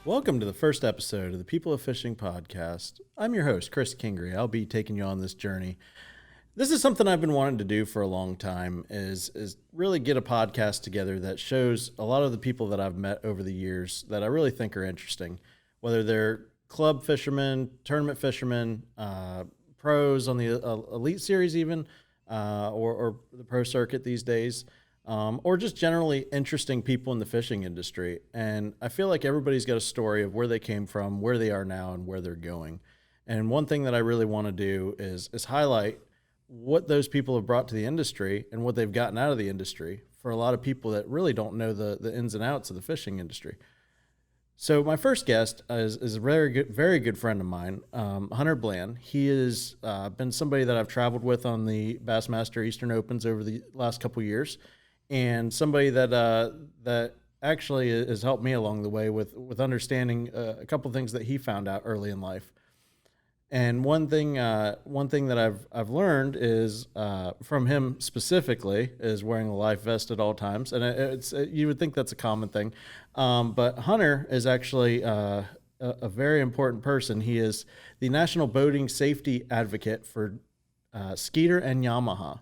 Welcome to the first episode of the People of Fishing podcast. I'm your host, Chris Kingree. I'll be taking you on this journey. This is something I've been wanting to do for a long time, is really get a podcast together that shows a lot of the people that I've met over the years that I really think are interesting, whether they're club fishermen, tournament fishermen, pros on the Elite Series even, or the pro circuit these days. Or just generally interesting people in the fishing industry. And I feel like everybody's got a story of where they came from, where they are now, and where they're going. And one thing that I really want to do is highlight what those people have brought to the industry and what they've gotten out of the industry for a lot of people that really don't know the ins and outs of the fishing industry. So my first guest is a very good friend of mine, Hunter Bland. He has been somebody that I've traveled with on the Bassmaster Eastern Opens over the last couple of years. And somebody that actually has helped me along the way with understanding a couple things that he found out early in life. And one thing that I've learned is from him specifically is wearing a life vest at all times, and you would think that's a common thing, but Hunter is actually a very important person. He is the National Boating Safety Advocate for Skeeter and Yamaha.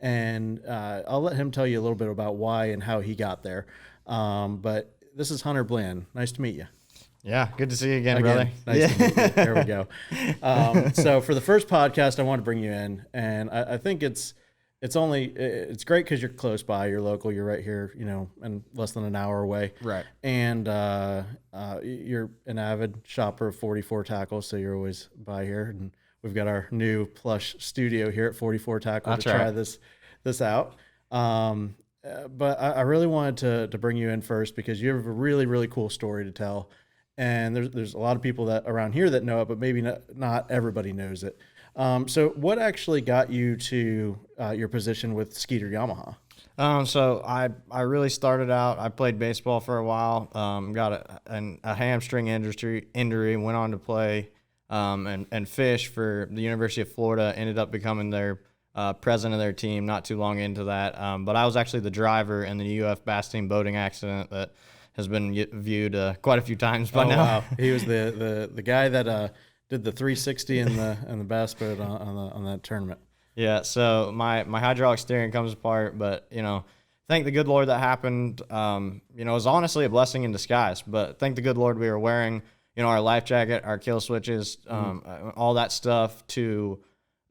And I'll let him tell you a little bit about why and how he got there. But this is Hunter Bland. Nice to meet you. Yeah, good to see you again, brother. Nice to meet you. There we go. So for the first podcast, I want to bring you in, and I think it's great because you're close by, you're local, you're right here, and less than an hour away. Right. And you're an avid shopper of 44 tackles, so you're always by here. And we've got our new plush studio here at 44 Tackle to try this out. But I really wanted to bring you in first because you have a really, really cool story to tell. And there's a lot of people that around here that know it, but maybe not everybody knows it. So what actually got you to your position with Skeeter Yamaha? So I really started out, I played baseball for a while, got a hamstring injury, went on to play and fish for the University of Florida, ended up becoming their president of their team not too long into that. But I was actually the driver in the UF Bass Team boating accident that has been viewed quite a few times by now. Wow. He was the guy that did the 360 in the bass boat on that tournament. Yeah, so my hydraulic steering comes apart, but thank the good Lord that happened. It was honestly a blessing in disguise, but thank the good Lord we were wearing our life jacket, our kill switches, all that stuff to,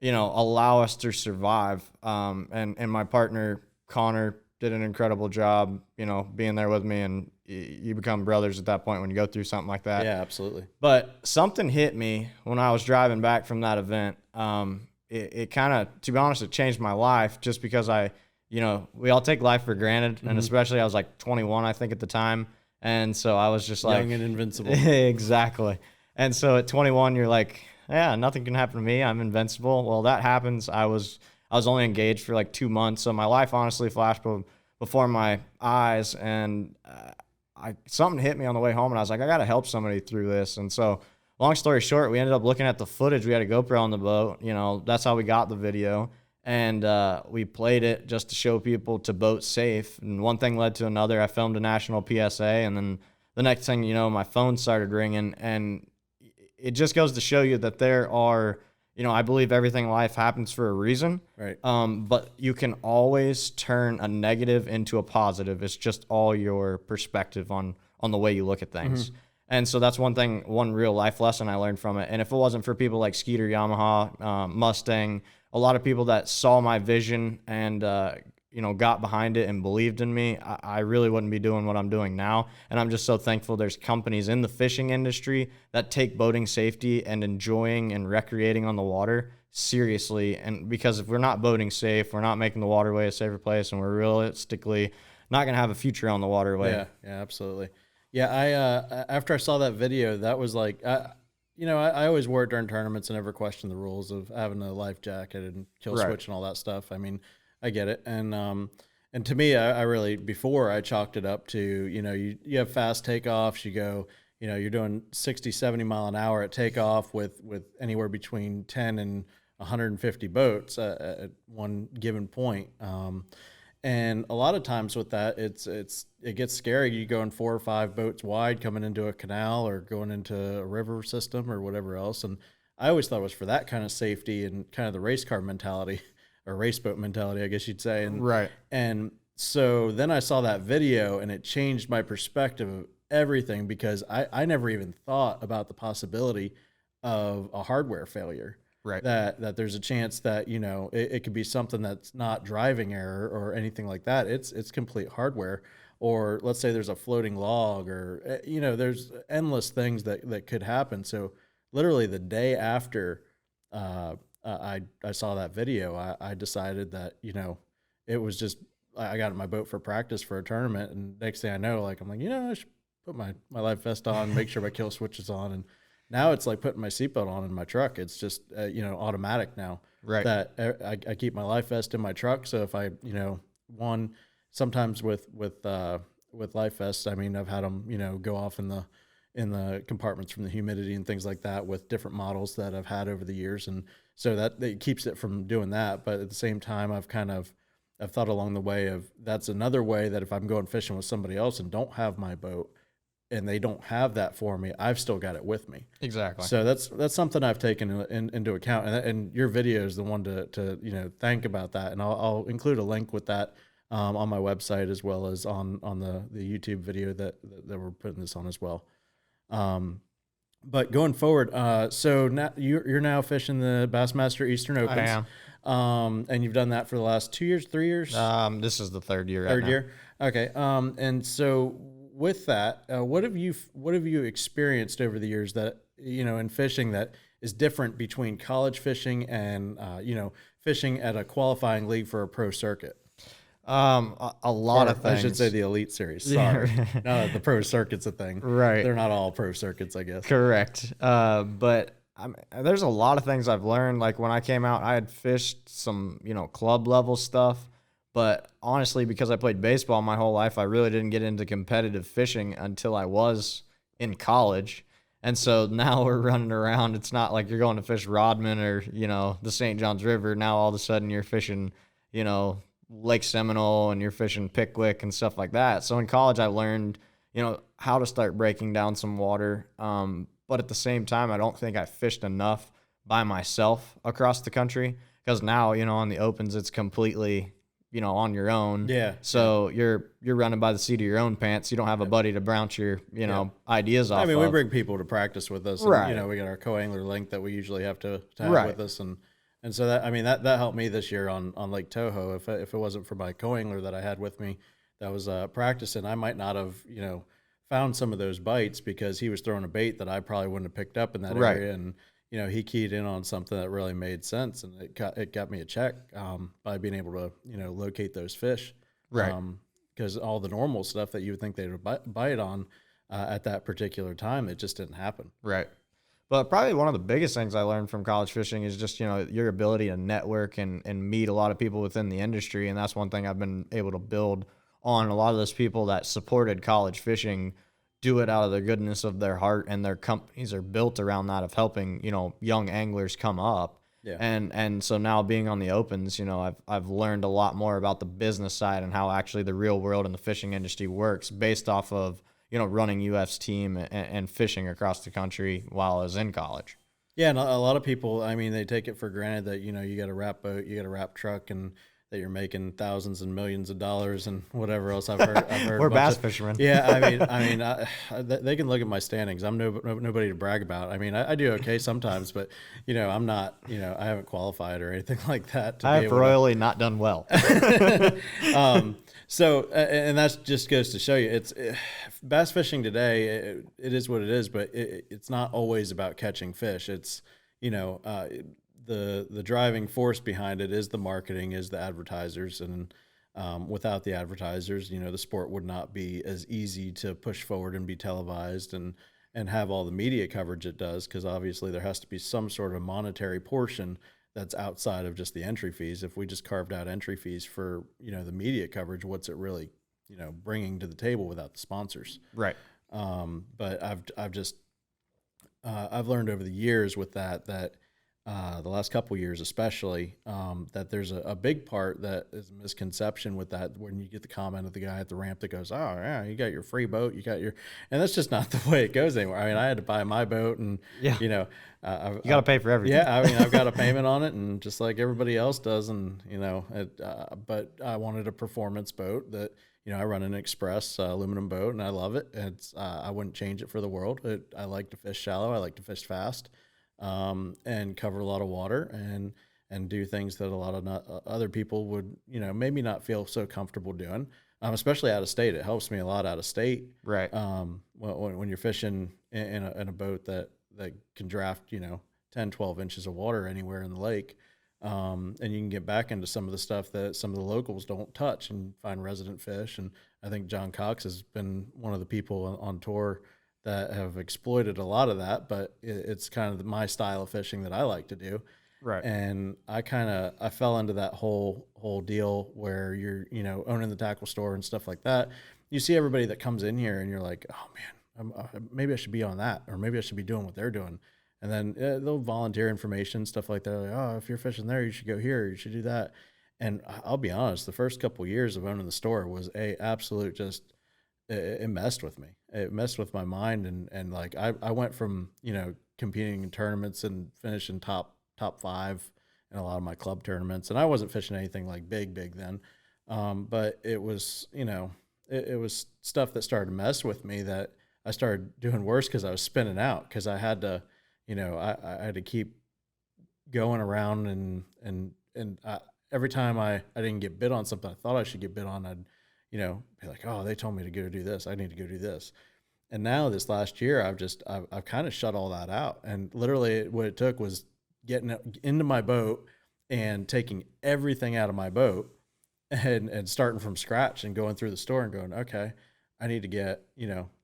allow us to survive. And my partner, Connor, did an incredible job, being there with me, and you become brothers at that point when you go through something like that. Yeah, absolutely. But something hit me when I was driving back from that event. It kind of, to be honest, it changed my life just because we all take life for granted. And especially I was like 21, I think at the time. And so I was just like, young and invincible. Exactly. And so at 21, you're like, yeah, nothing can happen to me. I'm invincible. Well, that happens. I was only engaged for like 2 months. So my life honestly flashed before my eyes. And something hit me on the way home. And I was like, I got to help somebody through this. And so long story short, we ended up looking at the footage. We had a GoPro on the boat. That's how we got the video. And we played it just to show people to boat safe. And one thing led to another. I filmed a national PSA, and then the next thing you know, my phone started ringing. And it just goes to show you that there are, I believe everything in life happens for a reason. Right. But you can always turn a negative into a positive. It's just all your perspective on the way you look at things. And so that's one real life lesson I learned from it. And if it wasn't for people like Skeeter, Yamaha, Mustang, a lot of people that saw my vision and, got behind it and believed in me, I really wouldn't be doing what I'm doing now. And I'm just so thankful there's companies in the fishing industry that take boating safety and enjoying and recreating on the water seriously. And because if we're not boating safe, we're not making the waterway a safer place, and we're realistically not going to have a future on the waterway. Yeah, absolutely. Yeah, I after I saw that video, that was like, I always wore it during tournaments and never questioned the rules of having a life jacket and kill switch and all that stuff. I mean, I get it. And to me, I really, before I chalked it up to, you have fast takeoffs, you go, you're doing 60, 70 mile an hour at takeoff with anywhere between 10 and 150 boats at one given point. And a lot of times with that, it gets scary. You going 4 or 5 boats wide coming into a canal or going into a river system or whatever else. And I always thought it was for that kind of safety and kind of the race car mentality or race boat mentality, I guess you'd say. And Right. and so then I saw that video and it changed my perspective of everything, because I never even thought about the possibility of a hardware failure. Right. That there's a chance that, it could be something that's not driving error or anything like that. It's complete hardware. Or let's say there's a floating log, or there's endless things that could happen. So literally the day after I saw that video, I decided that, it was just, I got in my boat for practice for a tournament, and next thing I know, like, I'm like, I should put my life vest on, make sure my kill switch is on. And now it's like putting my seatbelt on in my truck. It's just, automatic now. Right. That I keep my life vest in my truck. So if I, sometimes with life vests, I mean, I've had them, go off in the compartments from the humidity and things like that with different models that I've had over the years. And so that it keeps it from doing that. But at the same time, I've thought along the way of, that's another way that if I'm going fishing with somebody else and don't have my boat, and they don't have that for me, I've still got it with me. Exactly. So that's something I've taken into account. And your video is the one to think about that. And I'll include a link with that on my website, as well as on the YouTube video that we're putting this on as well. But going forward, so now you're now fishing the Bassmaster Eastern Opens. I am. And you've done that for the last 2 years, 3 years? This is the third year. Third year. Okay. And so with that, what have you experienced over the years that, in fishing, that is different between college fishing and, fishing at a qualifying league for a pro circuit? A lot of things. I should say the Elite Series. Sorry. No, the pro circuit's a thing. Right. They're not all pro circuits, I guess. Correct. But there's a lot of things I've learned. Like when I came out, I had fished some, club level stuff. But honestly, because I played baseball my whole life, I really didn't get into competitive fishing until I was in college. And so now we're running around. It's not like you're going to fish Rodman or, the St. Johns River. Now all of a sudden you're fishing, Lake Seminole, and you're fishing Pickwick and stuff like that. So in college I learned, how to start breaking down some water. But at the same time, I don't think I fished enough by myself across the country, because now, on the opens, it's completely, on your own. Yeah. So you're running by the seat of your own pants. You don't have a buddy to bounce your, ideas off. I mean, of. we bring people to practice with us. And, Right. We got our co-angler link that we usually have to have Right. with us. And so that helped me this year on Lake Toho. If it wasn't for my co-angler that I had with me that was practicing, I might not have, found some of those bites, because he was throwing a bait that I probably wouldn't have picked up in that Right. area. And, he keyed in on something that really made sense, and it got me a check by being able to, locate those fish. Right. Because all the normal stuff that you would think they would bite on at that particular time, it just didn't happen. Right. But probably one of the biggest things I learned from college fishing is just, your ability to network and meet a lot of people within the industry. And that's one thing I've been able to build on. A lot of those people that supported college fishing do it out of the goodness of their heart, and their companies are built around that, of helping, young anglers come up. Yeah. And so now being on the opens, I've learned a lot more about the business side and how actually the real world in the fishing industry works, based off of, running UF's team and fishing across the country while I was in college. Yeah, and a lot of people, I mean, they take it for granted that, you got a wrap boat, you got a wrap truck, and that you're making thousands and millions of dollars and whatever else I've heard. We're bass fishermen. Yeah, they can look at my standings. I'm nobody to brag about. I mean, I do okay sometimes, but I'm not. I haven't qualified or anything like that. I've royally not done well. So, and that just goes to show you, bass fishing today. It is what it is, but it's not always about catching fish. It's the driving force behind it is the marketing, is the advertisers, and without the advertisers, the sport would not be as easy to push forward and be televised and have all the media coverage it does, because obviously there has to be some sort of monetary portion that's outside of just the entry fees. If we just carved out entry fees for the media coverage, what's it really bringing to the table without the sponsors? Right. But I've learned over the years with that the last couple years, especially, that there's a big part that is a misconception with that. When you get the comment of the guy at the ramp that goes, "Oh yeah, you got your free boat, you got your," and that's just not the way it goes anymore. I mean, I had to buy my boat, and Yeah. you know, You got to pay for everything. yeah, I mean, I've got a payment on it, and just like everybody else does, and but I wanted a performance boat that. I run an Express aluminum boat, and I love it. I wouldn't change it for the world. I like to fish shallow. I like to fish fast, and cover a lot of water, and do things that a lot of other people would, maybe not feel so comfortable doing. Especially out of state, it helps me a lot out of state. Right. When you're fishing in a boat that can draft, 10, 12 inches of water anywhere in the lake. And you can get back into some of the stuff that some of the locals don't touch and find resident fish. And I think John Cox has been one of the people on tour that have exploited a lot of that, but it's kind of my style of fishing that I like to do. Right. And I fell into that whole deal where you're, owning the tackle store and stuff like that. You see everybody that comes in here and you're like, oh man, maybe I should be on that, or maybe I should be doing what they're doing. And then they'll volunteer information, stuff like that. Like, oh, if you're fishing there, you should go here. You should do that. And I'll be honest, the first couple of years of owning the store was a absolute it messed with me. It messed with my mind. And like, I went from, competing in tournaments and finishing top 5 in a lot of my club tournaments. And I wasn't fishing anything like big then. But it was, it was stuff that started to mess with me that I started doing worse because I was spinning out, because I had to, I had to keep going around, and every time I didn't get bid on something I thought I should get bid on, I'd, be like, oh, they told me to go do this. I need to go do this. And now this last year, I've kind of shut all that out. And literally what it took was getting into my boat and taking everything out of my boat and starting from scratch and going through the store and going, okay, I need to get,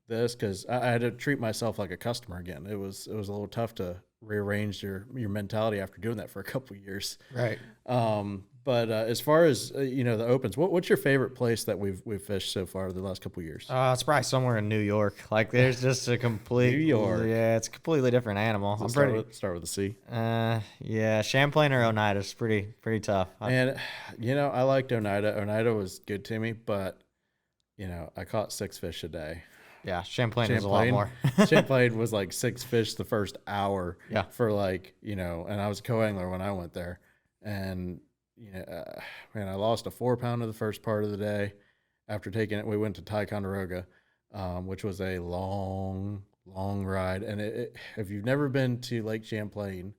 this, because I had to treat myself like a customer again. It was a little tough to rearrange your mentality after doing that for a couple of years. Right. But as far as the opens, what's your favorite place that we've fished so far the last couple of years? It's probably somewhere in New York. Like, there's just a complete New York. Yeah, it's a completely different animal. I'm start with the C. Yeah, Champlain or Oneida is pretty tough. And I liked Oneida. Oneida was good to me, but I caught 6 fish a day. Yeah, Champlain was a lot more. Champlain was like 6 fish the first hour. Yeah. For and I was a co-angler when I went there, and man, I lost a 4-pounder the first part of the day. After taking it, we went to Ticonderoga, which was a long ride. And if you've never been to Lake Champlain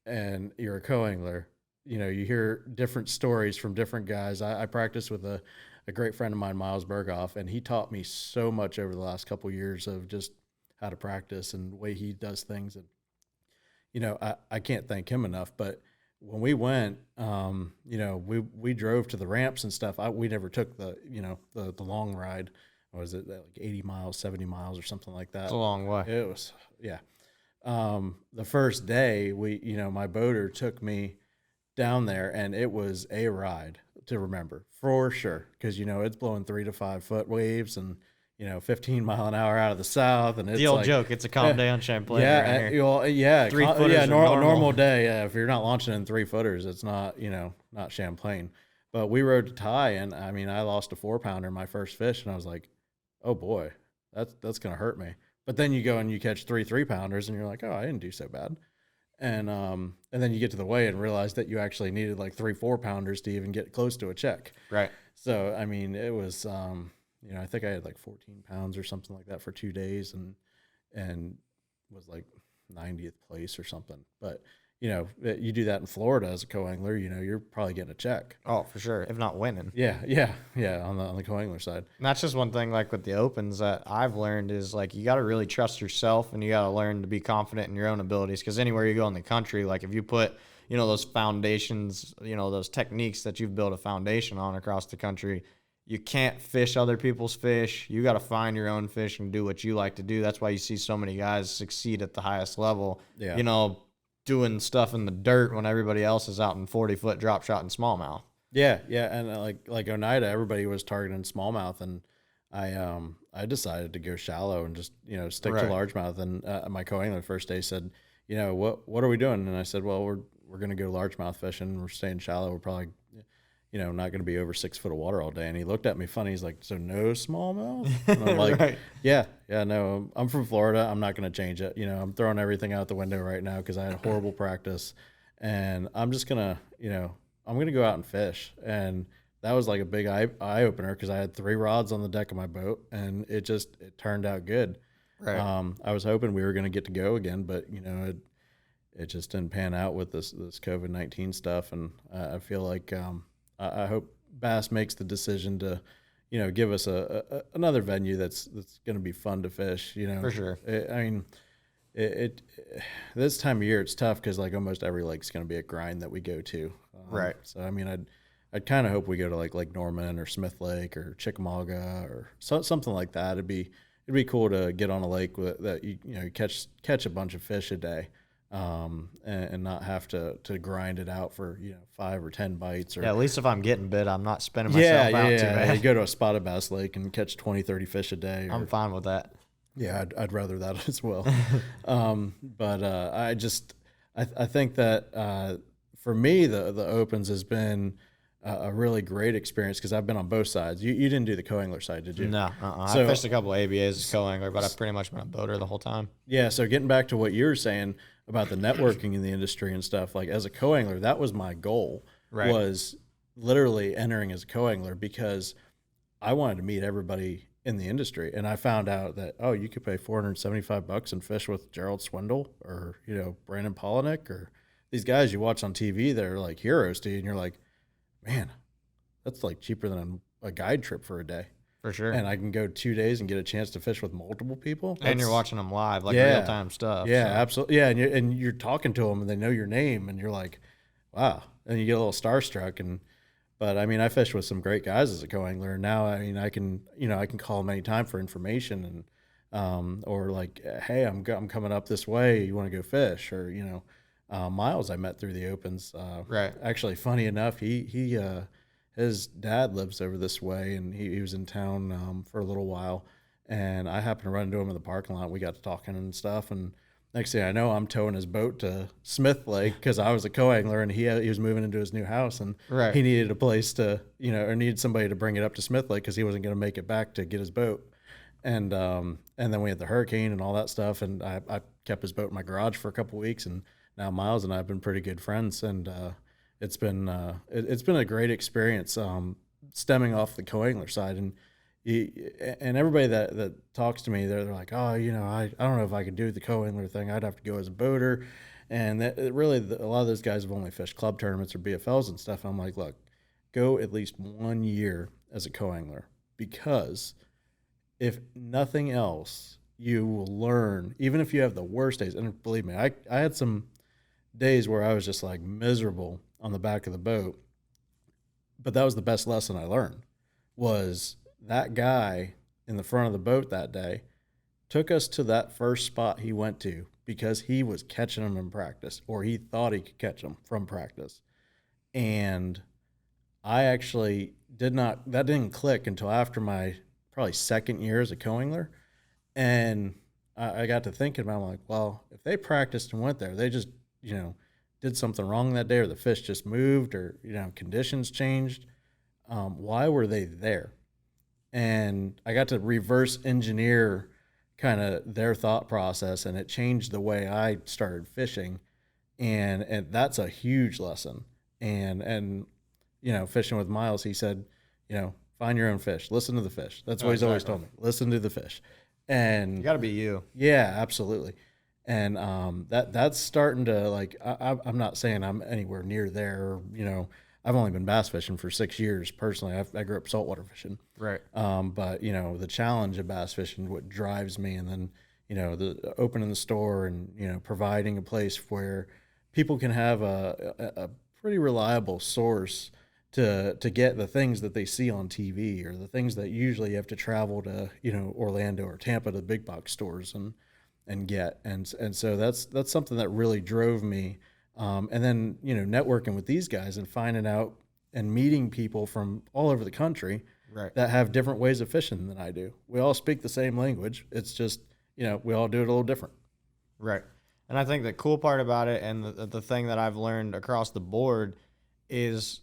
and you're a co-angler, you hear different stories from different guys. I practiced with a great friend of mine, Miles Berghoff, and he taught me so much over the last couple of years of just how to practice and the way he does things. And, I can't thank him enough. But when we went, we drove to the ramps and stuff. We never took the long ride. Was it like 80 miles, 70 miles or something like that? It's a long way. It was, yeah. The first day my boater took me down there, and it was a ride to remember for sure. Cause it's blowing 3 to 5 foot waves and, 15 mile an hour out of the south. And it's the old joke. It's a calm day on Champlain. Yeah. Yeah. 3 footers. Yeah. Normal day. Yeah, if you're not launching in 3 footers, it's not, not Champlain. But we rode to Ty, and I mean, I lost a 4-pounder my first fish, and I was like, oh boy, that's going to hurt me. But then you go and you catch 3 3-pounders, and you're like, oh, I didn't do so bad. And then you get to the weigh and realize that you actually needed like 3 4-pounders to even get close to a check. Right. So, I mean, it was, I think I had like 14 pounds or something like that for 2 days, and was like 90th place or something. But, you do that in Florida as a co-angler, you're probably getting a check. Oh, for sure. If not winning. Yeah. On the co-angler side. And that's just one thing, like with the opens, that I've learned is like you got to really trust yourself, and you got to learn to be confident in your own abilities. Because anywhere you go in the country, like if you put, those foundations, those techniques that you've built a foundation on across the country, you can't fish other people's fish. You got to find your own fish and do what you like to do. That's why you see so many guys succeed at the highest level. Yeah. Doing stuff in the dirt when everybody else is out in 40-foot drop shot and smallmouth. Yeah, and like Oneida, everybody was targeting smallmouth, and I decided to go shallow and just stick to largemouth. And my co-angler the first day said, what are we doing? And I said, well, we're going to go largemouth fishing. We're staying shallow. We're probably, not going to be over 6 foot of water all day. And he looked at me funny. He's like, so no smallmouth? And I'm like, Right. yeah, no, I'm from Florida. I'm not going to change it. I'm throwing everything out the window right now because I had horrible practice. And I'm just going to, I'm going to go out and fish. And that was like a big eye opener because I had 3 rods on the deck of my boat, and it turned out good. Right. I was hoping we were going to get to go again, but it just didn't pan out with this COVID-19 stuff. And I feel like I hope Bass makes the decision to, give us another venue that's going to be fun to fish. For sure. It this time of year it's tough because like almost every lake's going to be a grind that we go to. Right. So I'd kind of hope we go to like Lake Norman or Smith Lake or Chickamauga or something like that. It'd be cool to get on a lake that you catch a bunch of fish a day, and not have to grind it out for 5 or 10 bites. Or At least if I'm getting bit, I'm not spinning myself out too bad. You go to a spotted bass lake and catch 20, 30 fish a day. I'm fine with that. Yeah, I'd rather that as well. But I think that for me the opens has been a really great experience because I've been on both sides. You didn't do the co-angler side, did you? No, So- I fished a couple ABAs as co-angler, but I've pretty much been a boater the whole time. Yeah, so getting back to what you were saying about the networking in the industry and stuff, like as a co-angler, that was my goal, Right. was literally entering as a co-angler because I wanted to meet everybody in the industry. And I found out that, oh, you could pay $475 and fish with Gerald Swindle or, Brandon Polinick or these guys you watch on TV that are like heroes to you. And you're like, man, that's like cheaper than a guide trip for a day. For sure. And I can go 2 days and get a chance to fish with multiple people. And you're That's- watching them live, like Yeah. real-time stuff. Yeah, so. absolutely. Yeah, and you're talking to them and they know your name and you're like, wow. And you get a little starstruck. But I mean, I fished with some great guys as a co-angler. And now, I mean, I can call them anytime for information or like, hey, I'm coming up this way. You want to go fish? Or, Miles I met through the opens. Right. Actually, funny enough, he his dad lives over this way and he was in town for a little while. And I happened to run into him in the parking lot. We got to talking and stuff. And next thing I know, I'm towing his boat to Smith Lake because I was a co-angler and he was moving into his new house and Right. he needed a place to, or needed somebody to bring it up to Smith Lake because he wasn't going to make it back to get his boat. And then we had the hurricane and all that stuff. And I kept his boat in my garage for a couple of weeks. And now Miles and I have been pretty good friends. And it's been a great experience stemming off the co-angler side. And everybody that talks to me, they're like, oh, I don't know if I could do the co-angler thing. I'd have to go as a boater. And a lot of those guys have only fished club tournaments or BFLs and stuff. I'm like, look, go at least 1 year as a co-angler because if nothing else, you will learn, even if you have the worst days. And believe me, I had some days where I was just like miserable on the back of the boat. But that was the best lesson I learned was that guy in the front of the boat that day took us to that first spot he went to because he was catching them in practice or he thought he could catch them from practice. And I actually that didn't click until after my probably second year as a co-angler. And I got to thinking about, I'm like, well, if they practiced and went there, they just, did something wrong that day or the fish just moved or, conditions changed. Why were they there? And I got to reverse engineer kind of their thought process and it changed the way I started fishing. And that's a huge lesson. And fishing with Miles, he said, find your own fish, listen to the fish. That's what he's always told me. Listen to the fish. And You got to be you. yeah, absolutely. And that's starting to like, I'm not saying I'm anywhere near there. I've only been bass fishing for 6 years personally. I grew up saltwater fishing. Right. But the challenge of bass fishing, what drives me, and then the opening the store and providing a place where people can have a pretty reliable source to get the things that they see on TV or the things that usually you have to travel to Orlando or Tampa to the big box stores and get. And so that's something that really drove me. And then, networking with these guys and finding out and meeting people from all over the country Right. that have different ways of fishing than I do. We all speak the same language. It's just, we all do it a little different. Right. And I think the cool part about it, and the thing that I've learned across the board, is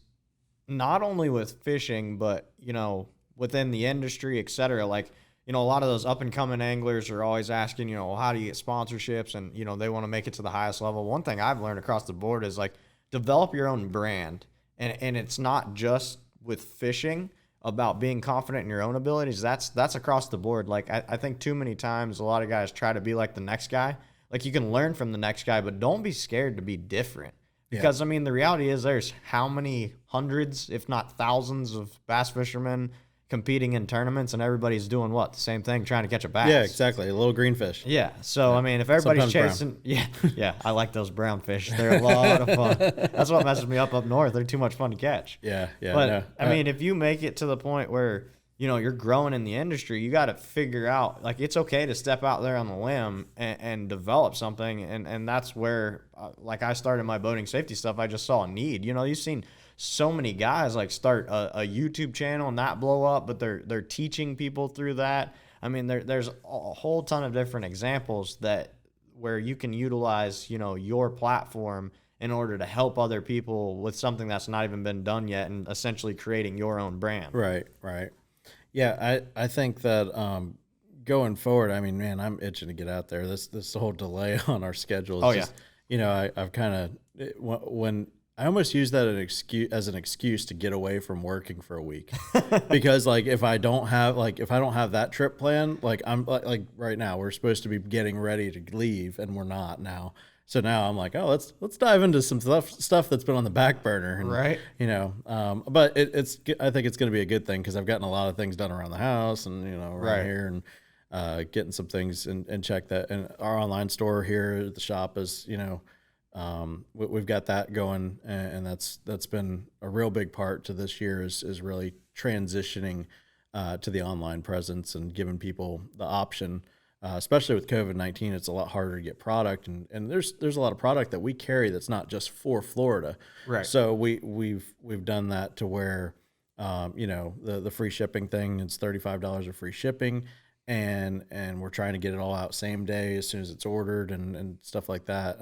not only with fishing, but, you know, within the industry, et cetera. Like, you know, a lot of those up and coming anglers are always asking, you know, how do you get sponsorships? And, you know, they want to make it to the highest level. One thing I've learned across the board is like develop your own brand. And it's not just with fishing about being confident in your own abilities. That's across the board. Like, I think too many times a lot of guys try to be like the next guy. Like, you can learn from the next guy, but don't be scared to be different. Because, I mean, the reality is there's how many hundreds, if not thousands, of bass fishermen competing in tournaments, and everybody's doing what? The same thing, trying to catch a bass. Yeah, exactly. A little green fish. Yeah. So, I mean, if everybody's Sometimes chasing... Yeah, I like those brown fish. They're a lot of fun. That's what messes me up north. They're too much fun to catch. Yeah. But, No. I mean, if you make it to the point where, you know, you're growing in the industry, you got to figure out, like, it's okay to step out there on the limb and develop something. And that's where, like, I started my boating safety stuff. I just saw a need. You know, you've seen so many guys, like, start a YouTube channel and that blow up, but they're teaching people through that. I mean, there's a whole ton of different examples where you can utilize, you know, your platform in order to help other people with something that's not even been done yet, and essentially creating your own brand. Right. Yeah, I think that going forward, I mean, man, I'm itching to get out there. This whole delay on our schedule is just, you know, I've kind of, when I almost use that as an excuse to get away from working for a week, because like if I don't have that trip plan, like I'm like right now we're supposed to be getting ready to leave and we're not now. So now I'm like, oh, let's dive into some stuff that's been on the back burner, and, right? You know, but I think it's going to be a good thing because I've gotten a lot of things done around the house and, you know, around here, and getting some things and check that. And our online store here at the shop is, you know, we've got that going, and that's been a real big part to this year is really transitioning to the online presence and giving people the option. Especially with COVID-19, it's a lot harder to get product, and there's a lot of product that we carry that's not just for Florida. Right. So we've done that to where, you know, the free shipping thing, it's $35 of free shipping, and we're trying to get it all out same day as soon as it's ordered and stuff like that.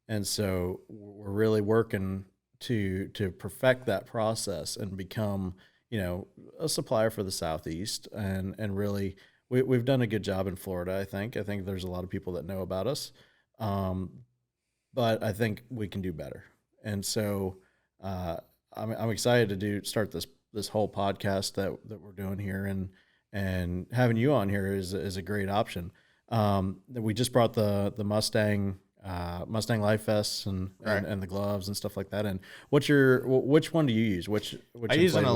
And so we're really working to perfect that process and become, you know, a supplier for the Southeast, and really. We've done a good job in Florida, I think. I think there's a lot of people that know about us, but I think we can do better. And so I'm excited to start this whole podcast that we're doing here, and having you on here is a great option. We just brought the Mustang Life Vests and the gloves and stuff like that. And which one do you use? Which I use an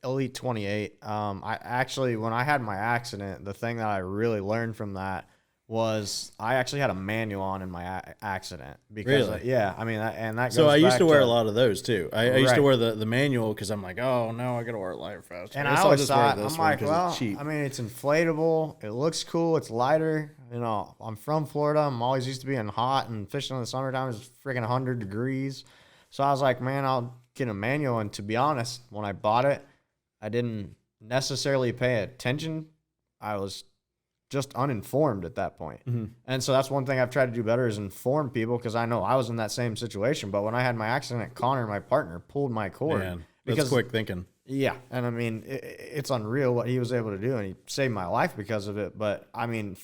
Elite 28. I actually, when I had my accident, the thing that I really learned from that was I actually had a manual on in my accident because I mean that goes so I used back to wear a lot of those too. I used to wear the manual because I'm like, oh no, I gotta wear a life vest. And I always thought, I'm like, well, I mean, it's inflatable, it looks cool, it's lighter. You know, I'm from Florida. I'm always used to being hot and fishing in the summertime. It's freaking 100 degrees. So I was like, man, I'll get a manual. And to be honest, when I bought it, I didn't necessarily pay attention. I was just uninformed at that point. Mm-hmm. And so that's one thing I've tried to do better is inform people, because I know I was in that same situation. But when I had my accident, Connor, my partner, pulled my cord. Man, that's quick thinking. Yeah. And I mean, it's unreal what he was able to do, and he saved my life because of it. But I mean,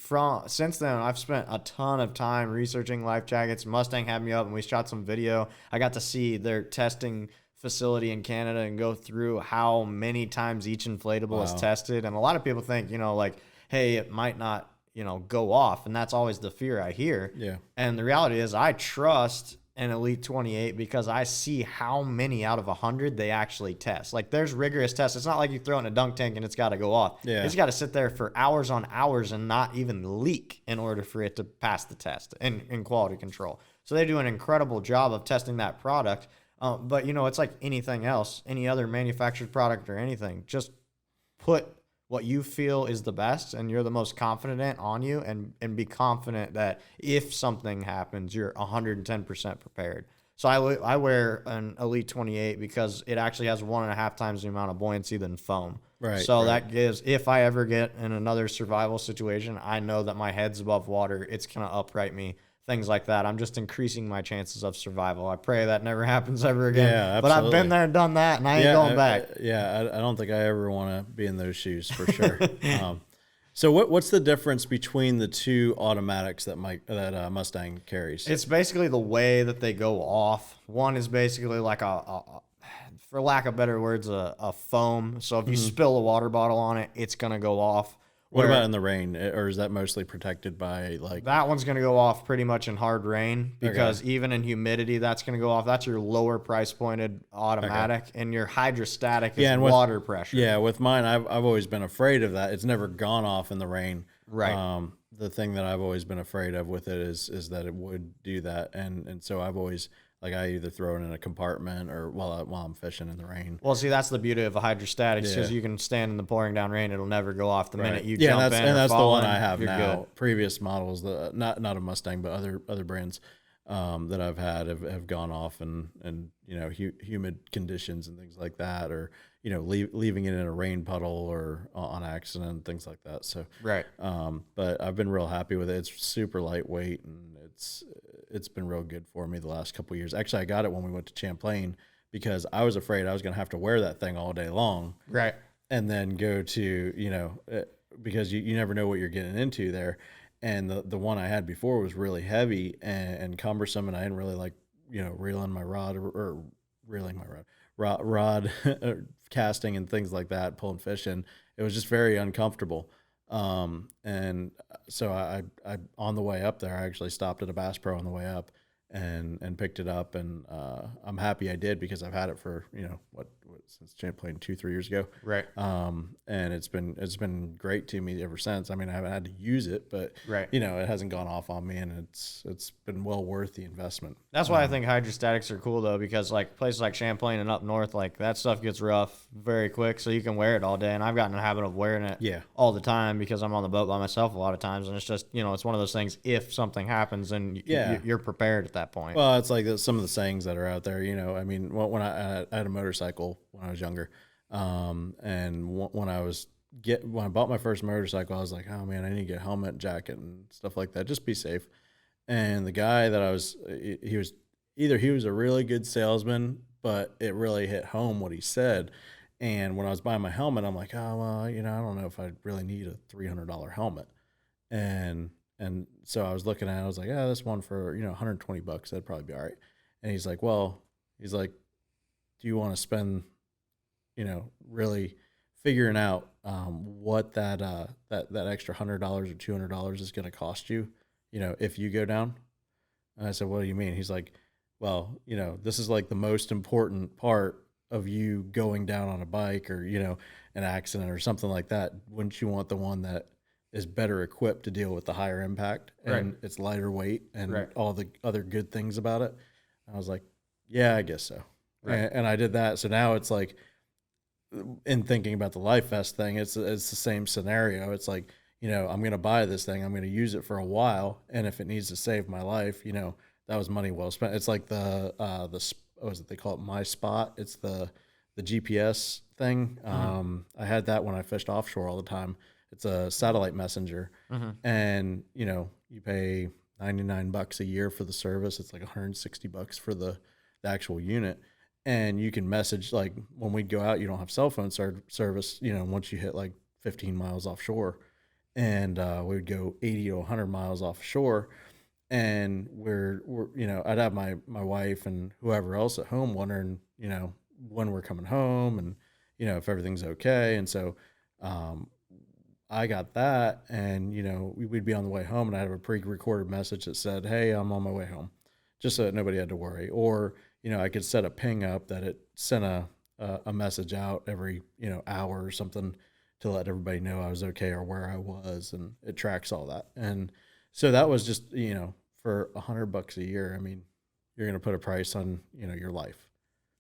since then, I've spent a ton of time researching life jackets. Mustang had me up and we shot some video. I got to see their testing facility in Canada and go through how many times each inflatable is tested. And a lot of people think, you know, like, hey, it might not, you know, go off. And that's always the fear I hear. Yeah. And the reality is I trust an Elite 28 because I see how many out of 100 they actually test. Like, there's rigorous tests. It's not like you throw it in a dunk tank and it's got to go off. Yeah. It's got to sit there for hours on hours and not even leak in order for it to pass the test in quality control. So they do an incredible job of testing that product. But, you know, it's like anything else, any other manufactured product or anything. Just put what you feel is the best and you're the most confident in on you, and be confident that if something happens, you're 110% prepared. So I wear an Elite 28 because it actually has 1.5 times the amount of buoyancy than foam. Right. So that gives, if I ever get in another survival situation, I know that my head's above water. It's going to upright me things like that. I'm just increasing my chances of survival. I pray that never happens ever again. Yeah, but I've absolutely. been there and done that, and I ain't going back. I don't think I ever want to be in those shoes for sure. So what's the difference between the two automatics that Mustang carries? It's basically the way that they go off. One is basically like for lack of better words, a foam. So if you spill a water bottle on it, it's gonna go off. What about in the rain, or is that mostly protected by like? That one's going to go off pretty much in hard rain because even in humidity, that's going to go off. That's your lower price pointed automatic, and your hydrostatic is water pressure. Yeah, with mine, I've always been afraid of that. It's never gone off in the rain. Right. The thing that I've always been afraid of with it is that it would do that, and so I've always like I either throw it in a compartment or while I'm fishing in the rain. Well, see, that's the beauty of a hydrostatic because you can stand in the pouring down rain; it'll never go off the minute you jump in. And that's the one I have now. Good. Previous models, not a Mustang, but other brands that I've had have gone off and humid conditions and things like that, or leaving it in a rain puddle or on accident, things like that. So right. But I've been real happy with it. It's super lightweight and it's been real good for me the last couple of years. Actually, I got it when we went to Champlain because I was afraid I was going to have to wear that thing all day long. Right. And then go to, because you never know what you're getting into there. And the one I had before was really heavy and cumbersome, and I didn't really like, reeling my rod or reeling my rod casting and things like that, pulling fish in. It was just very uncomfortable. And so I on the way up there, I actually stopped at a Bass Pro on the way up and picked it up, and I'm happy I did because I've had it for since Champlain 2-3 years ago, right? And it's been great to me ever since. I mean, I haven't had to use it, but right. It hasn't gone off on me, and it's been well worth the investment. That's why I think hydrostatics are cool though, because like places like Champlain and up north, like that stuff gets rough very quick, so you can wear it all day. And I've gotten in the habit of wearing it all the time because I'm on the boat by myself a lot of times, and it's just it's one of those things. If something happens, and you're prepared at that point. Well, it's like some of the sayings that are out there. I mean, when I had a motorcycle when I was younger, and when I bought my first motorcycle, I was like, oh man, I need to get a helmet, jacket, and stuff like that. Just be safe. And the guy that he was a really good salesman, but it really hit home what he said. And when I was buying my helmet, I'm like, oh well, I don't know if I really need a $300 helmet. And so I was looking at it, I was like, yeah, this one for, $120, that'd probably be all right. And he's like, do you want to spend, really figuring out what that extra $100 or $200 is going to cost you, if you go down? And I said, what do you mean? He's like, well, this is like the most important part of you going down on a bike or, an accident or something like that. Wouldn't you want the one that is better equipped to deal with the higher impact and it's lighter weight and all the other good things about it? I was like, yeah, I guess so. Right. And I did that. So now it's like, in thinking about the Life Vest thing, it's the same scenario. It's like, I'm going to buy this thing. I'm going to use it for a while. And if it needs to save my life, that was money well spent. It's like what is it? They call it My Spot. It's the GPS thing. I had that when I fished offshore all the time. It's a satellite messenger, and you pay $99 a year for the service. It's like $160 for the actual unit, and you can message. Like when we'd go out, you don't have cell phone service. Once you hit like 15 miles offshore, and we would go 80 to 100 miles offshore, and we're I'd have my wife and whoever else at home wondering when we're coming home and if everything's okay, and so. I got that, and we'd be on the way home, and I had a pre-recorded message that said, "Hey, I'm on my way home," just so that nobody had to worry. Or I could set a ping up that it sent a message out every hour or something to let everybody know I was okay or where I was, and it tracks all that. And so that was just for $100 a year. I mean, you're gonna put a price on your life.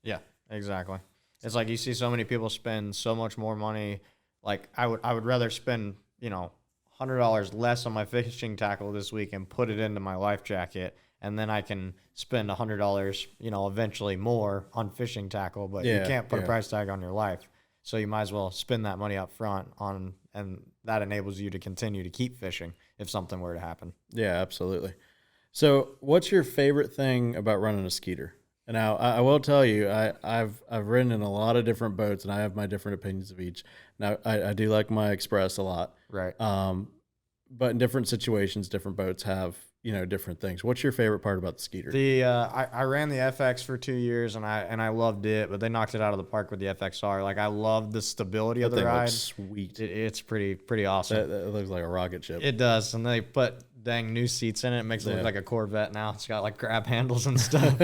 Yeah, exactly. It's like you see so many people spend so much more money. Like I would rather spend, $100 less on my fishing tackle this week and put it into my life jacket, and then I can spend $100, eventually more on fishing tackle, but you can't put a price tag on your life. So you might as well spend that money up front and that enables you to continue to keep fishing if something were to happen. Yeah, absolutely. So, what's your favorite thing about running a Skeeter? And now, I will tell you, I've ridden in a lot of different boats, and I have my different opinions of each. Now, I do like my Express a lot, Right. but in different situations, different boats have different things. What's your favorite part about the Skeeter? I ran the FX for 2 years and I loved it, but they knocked it out of the park with the FXR. Like I love the stability of That the thing ride. looks sweet. It's pretty awesome. That looks like a rocket ship. It does, and they put dang new seats in it. It makes it Yeah. look like a Corvette now. It's got like grab handles and stuff.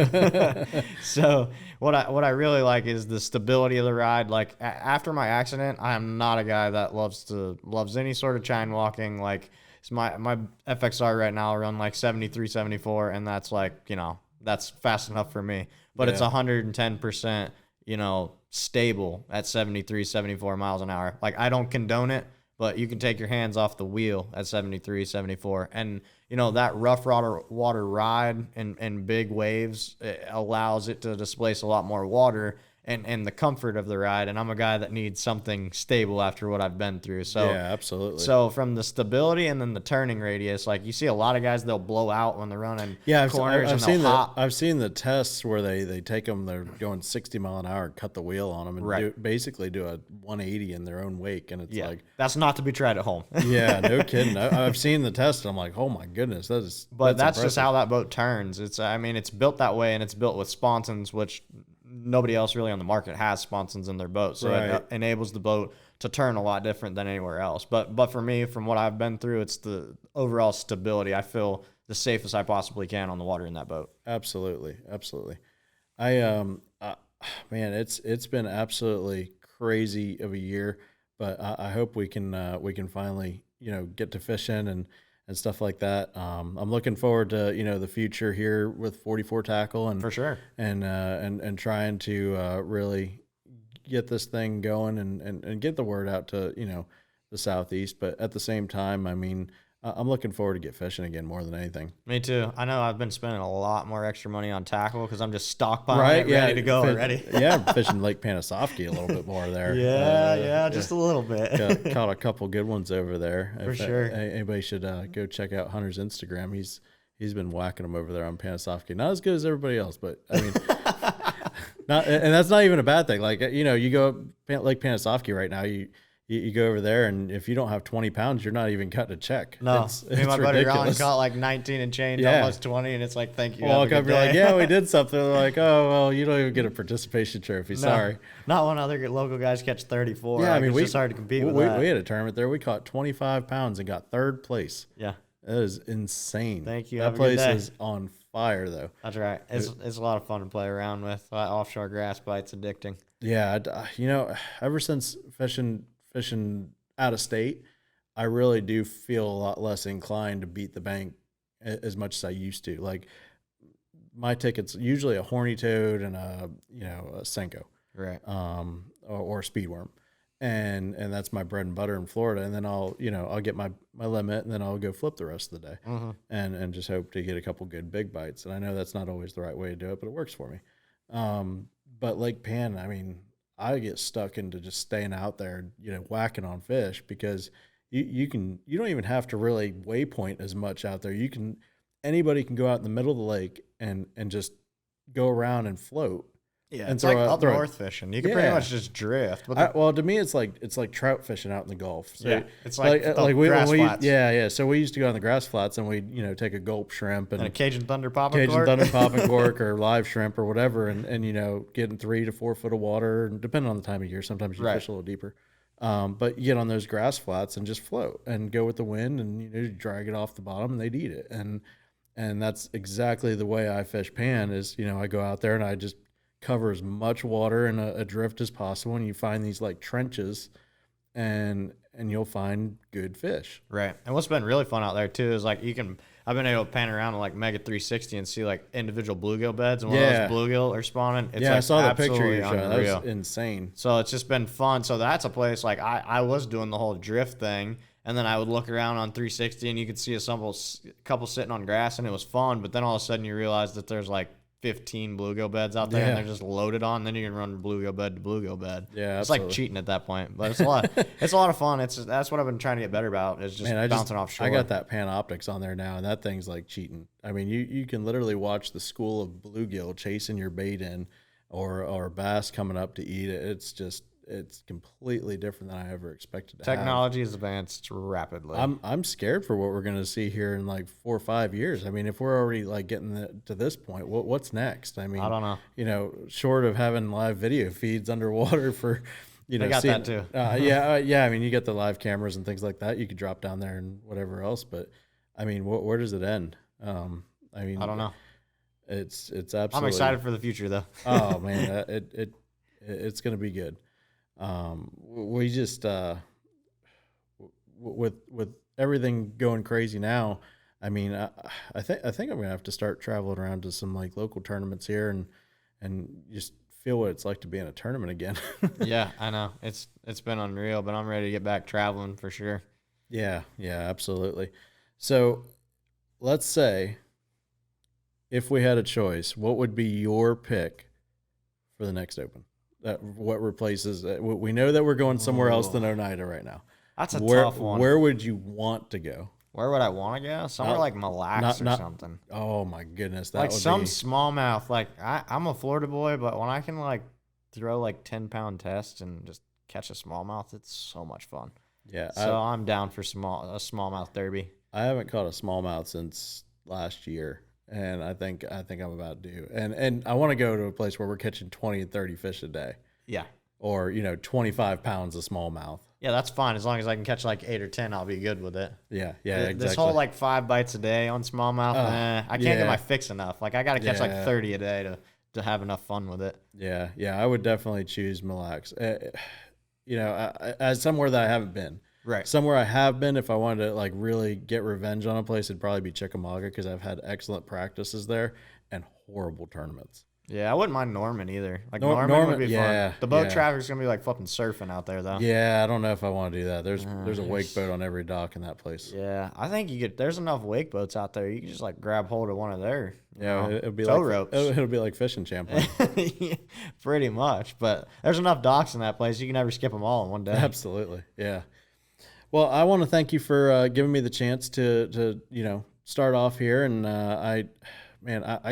So what I really like is the stability of the ride. Like after my accident, I am not a guy that loves any sort of chine walking. Like it's my FXR right now run like 73, 74, and that's like that's fast enough for me. But it's Yeah. 110%, stable at 73, 74 miles an hour. Like I don't condone it, but you can take your hands off the wheel at 73, 74. And, that rough water ride and big waves, it allows it to displace a lot more water and the comfort of the ride. And I'm a guy that needs something stable after what I've been through. So, Yeah, absolutely. So from the stability and then the turning radius, like you see a lot of guys, they'll blow out when they're running corners and they'll hop. I've seen the tests where they take them, they're going 60 mile an hour and cut the wheel on them and Right. basically do a 180 in their own wake. And it's like, that's not to be tried at home. yeah, no kidding. I've seen the test. And I'm like, oh my goodness, that's That's just impressive. how that boat turns. It's built that way, and it's built with sponsons, which nobody else really on the market has sponsons in their boat. So Right. it enables the boat to turn a lot different than anywhere else. But for me, from what I've been through, it's the overall stability. I feel the safest I possibly can on the water in that boat. Absolutely, absolutely. Man, it's been absolutely crazy of a year, but I hope we can finally get to fishing and stuff like that. I'm looking forward to the future here with 44 tackle and For sure. and trying to really get this thing going and get the word out to the Southeast. But at the same time, I mean, I'm looking forward to get fishing again more than anything. Me too. I know I've been spending a lot more extra money on tackle because I'm just stockpiling it, ready to go already. Yeah, fishing Lake Panisofsky a little bit more there. Just a little bit. Caught a couple good ones over there. For sure. Anybody should go check out Hunter's Instagram. He's been whacking them over there on Panisofsky. Not as good as everybody else, but I mean, and that's not even a bad thing. Like you go up Lake Panisofsky right now, you go over there, and if you don't have 20 pounds, you're not even cutting a check. No, it's me and my buddy Ron ridiculous. caught like 19 and change, Yeah. almost 20, and it's like, thank you. Walk have up, a you're good like, day. yeah, we did something. They're like, oh, well, you don't even get a participation trophy. No, Sorry. Not when other local guys catch 34. Yeah, I mean, it's just hard to compete with we that. had a tournament there. We caught 25 pounds and got third place. Yeah, That is insane. Thank you. That Have a good place day. is on fire, though. that's right. It's a lot of fun to play around with. Offshore grass bite's addicting. Yeah, ever since fishing out of state, I really do feel a lot less inclined to beat the bank as much as I used to. Like my ticket's usually a horny toad and a Senko, Right. or a speedworm, and that's my bread and butter in Florida. And then I'll get my limit, and then I'll go flip the rest of the day, and just hope to get a couple good big bites. And I know that's not always the right way to do it, but it works for me. But Lake Pan, I mean, I get stuck into just staying out there, whacking on fish because you don't even have to really waypoint as much out there. Anybody can go out in the middle of the lake and just go around and float. Yeah, And it's like up throw north fishing. You can pretty Yeah. much just drift. But Well, to me, it's like trout fishing out in the Gulf. So Yeah, it's like the we grass when flats. yeah. So we used to go on the grass flats and we'd take a gulp shrimp and a and Cajun Thunder popping Cajun cork. thunder popping cork or live shrimp or whatever, and get in 3 to 4 foot of water, and depending on the time of year, sometimes you Right. fish a little deeper. But you get on those grass flats and just float and go with the wind, and you drag it off the bottom, and they'd eat it. And that's exactly the way I fish pan. Is I go out there and I just cover as much water in a drift as possible, and you find these like trenches, and you'll find good fish. Right. And what's been really fun out there too is like I've been able to pan around in like Mega 360 and see like individual bluegill beds, and when Yeah. those bluegill are spawning, it's Yeah, I like saw that picture absolutely you showed. That unreal. was insane. So it's just been fun. So that's a place like I was doing the whole drift thing, and then I would look around on 360 and you could see a couple sitting on grass, and it was fun. But then all of a sudden you realize that there's like 15 bluegill beds out there, Yeah. and they're just loaded on. Then you can run bluegill bed to bluegill bed. Yeah, it's absolutely. like cheating at that point, but it's a lot. It's a lot of fun. That's what I've been trying to get better about. Is just bouncing offshore. I got that Panoptics on there now, and that thing's like cheating. I mean, you can literally watch the school of bluegill chasing your bait in, or bass coming up to eat it. It's completely different than I ever expected to Technology has advanced rapidly. I'm scared for what we're going to see here in like 4 or 5 years. I mean, if we're already like getting to this point, what's next? I mean, I don't know. You know, short of having live video feeds underwater for, you know, They got that too. yeah. I mean, you get the live cameras and things like that. You could drop down there and whatever else. But I mean, where does it end? I mean, I don't know. It's absolutely. I'm excited for the future though. Oh man, it's going to be good. We just with everything going crazy now. I mean, I think I'm gonna have to start traveling around to some like local tournaments here and just feel what it's like to be in a tournament again. Yeah, I know it's been unreal, but I'm ready to get back traveling for sure. Yeah, absolutely. So let's say if we had a choice, what would be your pick for the next Open? What replaces it? We know that we're going somewhere else than Oneida right now. That's a tough one. Where would you want to go? Where would I want to go? Somewhere like Mille Lacs or something. Oh my goodness, that like would some be, smallmouth. Like I'm a Florida boy, but when I can like throw like 10-pound tests and just catch a smallmouth, it's so much fun. Yeah, So I'm down for a smallmouth derby. I haven't caught a smallmouth since last year, and I think I'm about due. And I want to go to a place where we're catching 20 and 30 fish a day. Yeah. Or 25 pounds of smallmouth. Yeah, that's fine. As long as I can catch like 8 or 10, I'll be good with it. Yeah, exactly. This whole like 5 bites a day on smallmouth, I can't get my fix enough. Like I got to catch like 30 a day to have enough fun with it. Yeah, I would definitely choose Mille Lacs. As somewhere that I haven't been. Right. Somewhere I have been, if I wanted to like really get revenge on a place, it'd probably be Chickamauga because I've had excellent practices there and horrible tournaments. Yeah, I wouldn't mind Norman either. Like Norman would be yeah, fun. The boat yeah. traffic's gonna be like flipping surfing out there though. Yeah, I don't know if I want to do that. There's a wake boat on every dock in that place. Yeah, I think there's enough wake boats out there. You can just like grab hold of one of their it'll be tow like ropes. It'll be like fishing Champlain. Yeah, pretty much. But there's enough docks in that place. You can never skip them all in one day. Absolutely, yeah. Well, I want to thank you for giving me the chance to start off here, and I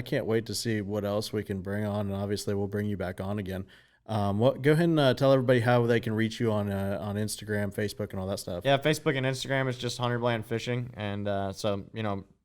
can't wait to see what else we can bring on, and obviously we'll bring you back on again. Go ahead and tell everybody how they can reach you on Instagram, Facebook, and all that stuff. Yeah, Facebook and Instagram is just Hunter Bland Fishing, and so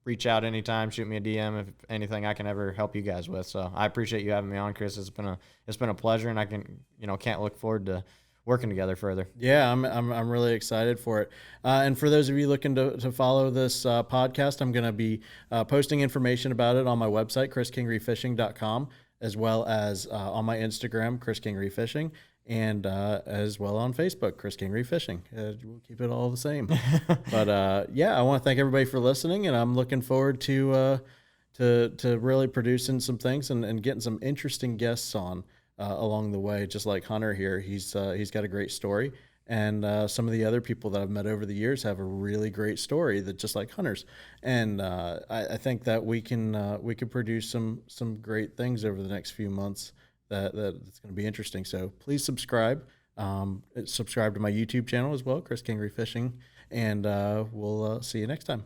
reach out anytime, shoot me a DM if anything I can ever help you guys with. So I appreciate you having me on, Chris. It's been a pleasure, and I can't look forward to working together further. Yeah, I'm really excited for it. And for those of you looking to follow this podcast, I'm going to be posting information about it on my website, chriskingreefishing.com, as well as on my Instagram, Chris Kingree Fishing, and as well on Facebook, Chris Kingree Fishing. We'll keep it all the same. But I want to thank everybody for listening, and I'm looking forward to really producing some things and getting some interesting guests on along the way. Just like Hunter here, he's got a great story, and some of the other people that I've met over the years have a really great story that just like Hunter's. And I think that we can produce some great things over the next few months that's going to be interesting. So please subscribe. Subscribe to my YouTube channel as well, Chris Kingree Fishing, and we'll see you next time.